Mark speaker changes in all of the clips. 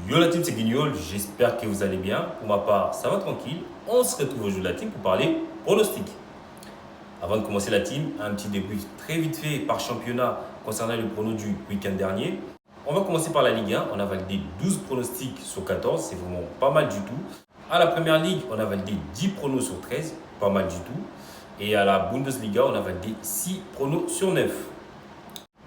Speaker 1: Yo la team, c'est Guignol, j'espère que vous allez bien. Pour ma part, ça va tranquille. On se retrouve aujourd'hui la team pour parler pronostic. Avant de commencer la team, un petit débrief très vite fait par championnat concernant le prono du week-end dernier. On va commencer par la Ligue 1. On a validé 12 pronostics sur 14, c'est vraiment pas mal du tout. À la Première Ligue, on a validé 10 pronos sur 13, pas mal du tout. Et à la Bundesliga, on a validé 6 pronos sur 9.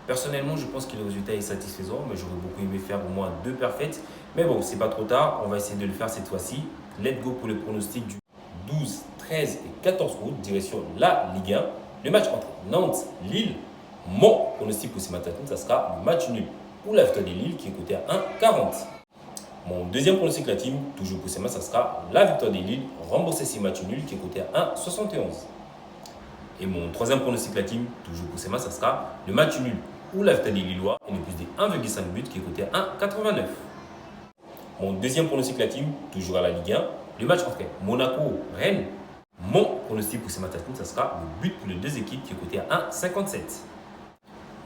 Speaker 1: Personnellement, je pense que le résultat est satisfaisant, mais j'aurais beaucoup aimé faire au moins 2 perfects. Mais bon, c'est pas trop tard, on va essayer de le faire cette fois-ci. Let's go pour le pronostic du 12, 13 et 14 août, direction la Ligue 1. Le match entre Nantes, Lille. Mon pronostic pour ce matin, ça sera le match nul ou la victoire de Lille qui est coté à 1,40. Mon deuxième pronostic la team, toujours pour ce match, ça sera la victoire de Lille, rembourser ces matchs nuls qui est coté à 1,71. Et mon troisième pronostic la team, toujours pour ce match, ça sera le match nul ou la victoire des Lillois et le plus des 1,5 buts qui est coté à 1,89. Mon deuxième pronostic la team, toujours à la Ligue 1, le match entre Monaco-Rennes. Mon pronostic pour ce match, ça sera le but pour les deux équipes qui est coté à 1,57.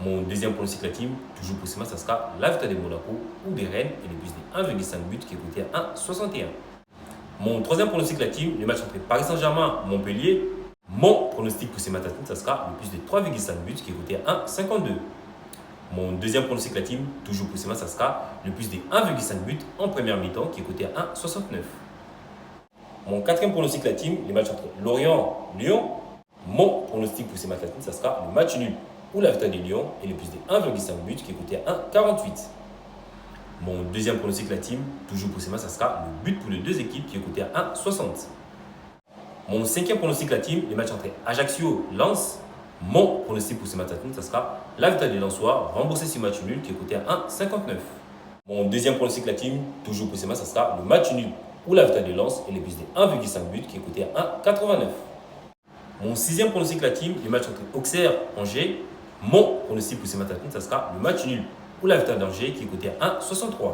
Speaker 1: Mon deuxième pronostic la team, toujours pour ce match, ça sera la victoire de Monaco ou des Rennes et le plus des 1,5 buts qui est coté à 1,61. Mon troisième pronostic la team, le match entre Paris Saint-Germain-Montpellier. Mon pronostic pour ce match, ça sera le plus de 3,5 buts qui est coté à 1,52. Mon deuxième pronostic la team, toujours pour ce match, ça sera le plus de 1,5 buts en première mi-temps qui est coté à 1,69. Mon quatrième pronostic la team, les matchs entre Lorient-Lyon. Mon pronostic pour ce match la team, ça sera le match nul ou la victoire de Lyon et le plus de 1,5 buts qui est coté à 1,48. Mon deuxième pronostic la team, toujours pour ce match, ça sera le but pour les deux équipes qui est coté à 1,60. Mon cinquième pronostic la team, les matchs entre Ajaccio-Lens. Mon pronostic pour ce match, ça sera la victoire des Lensois, rembourser ce match nul qui est coté à 1,59. Mon deuxième pronostic la team, toujours pour ce match, ça sera le match nul ou la victoire de Lens et le plus de 1,5 buts qui est coté à 1,89. Mon sixième pronostic la team, le match entre Auxerre-Angers. Mon pronostic pour ce match, ça sera le match nul ou la victoire d'Angers qui est coté à 1,63.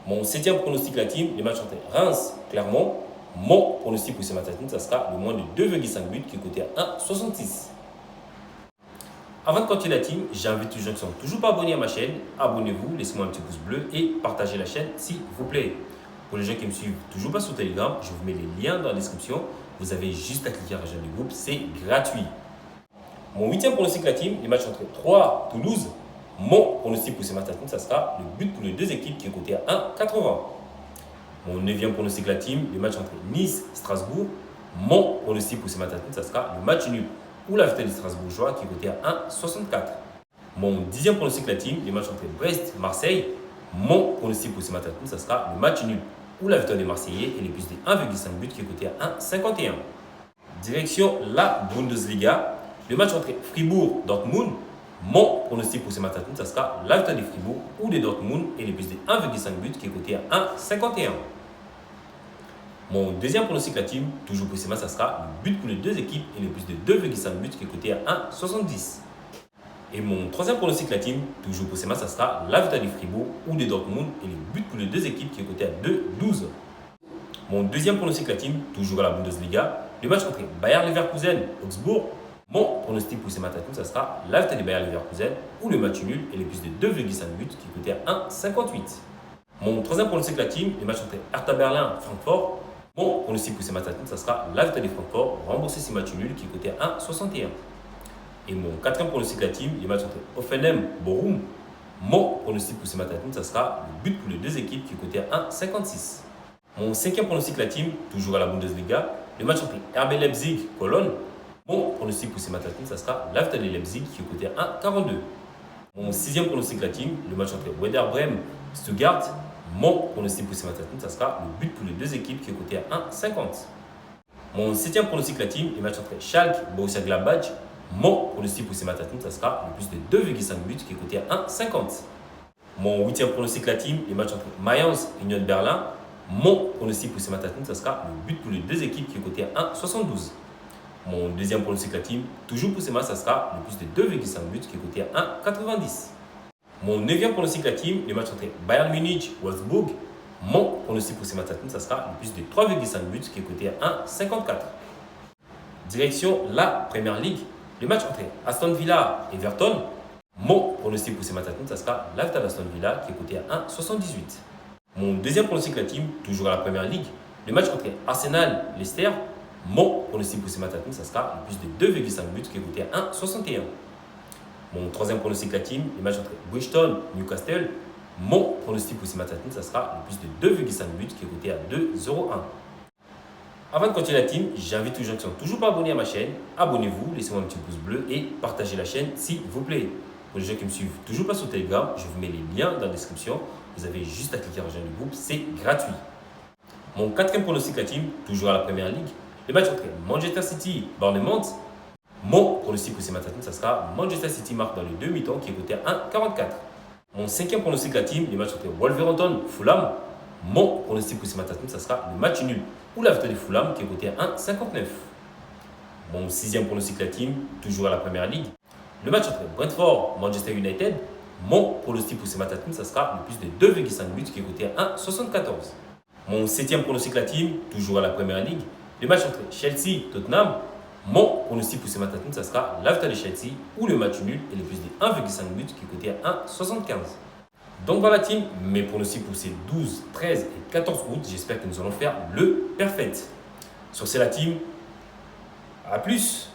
Speaker 1: Mon septième pronostic la team, le match entre Reims-Clermont. Mon pronostic pour ce matin, ça sera le moins de 2,5 buts qui est coté à 1,66. Avant de continuer la team, j'invite les gens qui ne sont toujours pas abonnés à ma chaîne, abonnez-vous, laissez-moi un petit pouce bleu et partagez la chaîne s'il vous plaît. Pour les gens qui me suivent toujours pas sur Telegram, je vous mets les liens dans la description. Vous avez juste à cliquer à rejoindre le groupe, c'est gratuit. Mon huitième pronostic la team, les matchs entre 3 Toulouse. Mon pronostic pour ce matin, ça sera le but pour les deux équipes qui est coté à 1,80. Mon neuvième pronostic la team, le match entre Nice-Strasbourg. Mon pronostic pour ce matin, ça sera le match nul ou la victoire des Strasbourgeois qui est coté à 1,64. Mon dixième pronostic la team, le match entre Brest-Marseille. Mon pronostic pour ce matin, ça sera le match nul ou la victoire des Marseillais et le plus de 1,5 buts qui est coté à 1,51. Direction la Bundesliga, le match entre Fribourg-Dortmund. Mon pronostic pour ce matin, ça sera la victoire de Fribourg ou de Dortmund et le plus de 1,5 buts qui est coté à 1,51. Mon deuxième pronostic la team, toujours pour ce match, ça sera le but pour les deux équipes et le plus de 2,5 buts qui est coté à 1,70. Et mon troisième pronostic la team, toujours pour ce match, ça sera la victoire de Fribourg ou de Dortmund et le but pour les deux équipes qui est coté à 2,12. Mon deuxième pronostic la team, toujours à la Bundesliga, le match entre Bayer Leverkusen-Augsbourg. Mon pronostic pour ce matin, ça sera la victoire de Bayer Leverkusen ou le match nul et le plus de 2,5 buts qui est coté à 1,58. Mon troisième pronostic la team, le match entre Hertha Berlin-Francfort. Mon pronostic pour ce matin, ça sera la victoire de Francfort, rembourser ce match nul qui est coté à 1,61. Et mon quatrième pronostic la team, le match entre Hoffenheim-Bochum. Mon pronostic pour ce matin, ça sera le but pour les deux équipes qui est coté à 1,56. Mon cinquième pronostic la team, toujours à la Bundesliga, le match entre RB Leipzig-Cologne. Mon pronostic pour ce matin, ça sera la victoire de Leipzig qui est coté à 1,42. Mon sixième pronostic la team, le match entre Werder Bremen-Stuttgart. Mon pronostic pour ce matin, ça sera le but pour les deux équipes qui est coté à 1,50. Mon septième pronostic la team, le match entre Schalke-Borussia Gladbach. Mon pronostic pour ce matin, ça sera le plus de 2,5 buts qui est coté à 1,50. Mon huitième pronostic la team, le match entre Mayence et Union Berlin. Mon pronostic pour ce matin, ça sera le but pour les deux équipes qui est coté à 1,72. Mon deuxième pronostic la team, toujours pour ce match, ça sera le plus de 2,5 buts qui est coté à 1,90. Mon neuvième pronostic la team, le match entre Bayern Munich-Wolfsburg. Mon pronostic pour ce match, ça sera le plus de 3,5 buts qui est coté à 1,54. Direction la Première Ligue, le match entre Aston Villa et Everton. Mon pronostic pour ce matin, ça sera la victoire d'Aston Villa qui est coté à 1,78. Mon deuxième pronostic la team, toujours à la première ligue. Le match entre Arsenal-Leicester. Mon pronostic pour ce match la team, ça sera le plus de 2,5 buts qui est coté à 1,61. Mon troisième pronostic la team, le match entre Bridgestone-Newcastle. Mon pronostic pour ce match la team, ça sera le plus de 2,5 buts qui est coté à 2,01. Avant de continuer la team, j'invite tous les gens qui sont toujours pas abonnés à ma chaîne, abonnez-vous, laissez-moi un petit pouce bleu et partagez la chaîne s'il vous plaît. Pour les gens qui me suivent toujours pas sur Telegram, je vous mets les liens dans la description. Vous avez juste à cliquer en rejoindre le groupe, c'est gratuit. Mon quatrième pronostic la team, toujours à la première ligue. Le match entre Manchester City et Bournemouth. Mon pronostic pour ce match, ça sera Manchester City marque dans les deux mi-temps qui est coté à 1,44. Mon cinquième pronostic la team, le match entre Wolverhampton et Fulham. Mon pronostic pour ce match, ça sera le match nul ou la victoire de Fulham qui est coté à 1,59. Mon sixième pronostic la team, toujours à la première ligue. Le match entre Brentford et Manchester United. Mon pronostic pour ce match, ça sera le plus de 2,5 buts qui est coté à 1,74. Mon septième pronostic la team, toujours à la première ligue. Le match entre Chelsea et Tottenham. Mon pronostic pour ce match, ça sera la victoire de Chelsea ou le match nul et le plus de 1,5 buts qui est coté à 1,75. Donc voilà team, mes pronostics pour ces 12, 13 et 14 août. J'espère que nous allons faire le perfect. Sur ce la team, à plus.